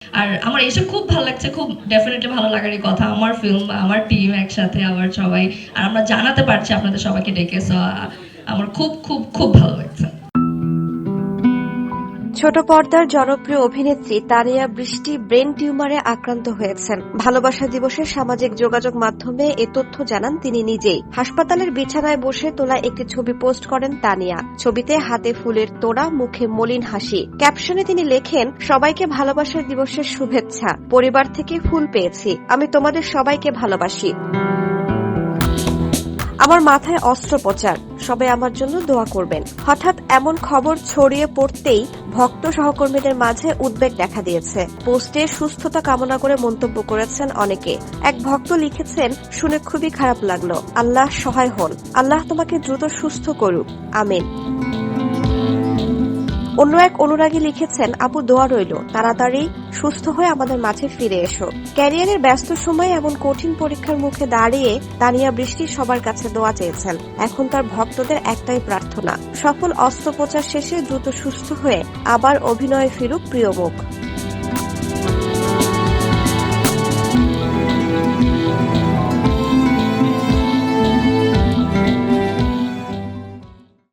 আর আমার এসে খুব ভালো লাগছে, খুব ডেফিনেটলি ভালো লাগারই কথা। আমার ফিল্ম, আমার টিম একসাথে আবার সবাই, আর আমরা জানাতে পারছি আপনাদের সবাইকে ডেকে। সো আমার খুব খুব খুব ভালো লাগছে। ছোট পর্দার জনপ্রিয় অভিনেত্রী তানিয়া বৃষ্টি ব্রেন টিউমারে আক্রান্ত হয়েছেন। ভালোবাসা দিবসে সামাজিক যোগাযোগ মাধ্যমে এ তথ্য জানান তিনি নিজেই। হাসপাতালের বিছানায় বসে তোলা একটি ছবি পোস্ট করেন তানিয়া। ছবিতে হাতে ফুলের তোড়া, মুখে মলিন হাসি। ক্যাপশনে তিনি লেখেন, সবাইকে ভালোবাসার দিবসের শুভেচ্ছা। পরিবার থেকে ফুল পেয়েছি। আমি তোমাদের সবাইকে ভালোবাসি। আমার মাথায় অস্ত্রোপচার, সবাই আমার জন্য দোয়া করবেন। হঠাৎ এমন খবর ছড়িয়ে পড়তেই ভক্ত সহকর্মীদের মাঝে উদ্বেগ দেখা দিয়েছে। পোস্টে সুস্থতা কামনা করে মন্তব্য করেছেন অনেকে। এক ভক্ত লিখেছেন, শুনে খুবই খারাপ লাগলো। আল্লাহ সহায় হন। আল্লাহ তোমাকে দ্রুত সুস্থ করুক, আমিন। অন্য এক অনুরাগী লিখেছেন, আপু দোয়া রইল, তাড়াতাড়ি সুস্থ হয়ে আমাদের মাঝে ফিরে এসো। ক্যারিয়ারের ব্যস্ত সময়ে এমন কঠিন পরীক্ষার মুখে দাঁড়িয়ে তানিয়া বৃষ্টি সবার কাছে দোয়া চেয়েছেন। এখন তার ভক্তদের একটাই প্রার্থনা, সফল অস্ত্রোপচার শেষে দ্রুত সুস্থ হয়ে আবার অভিনয়ে ফিরুক প্রিয় মুখ।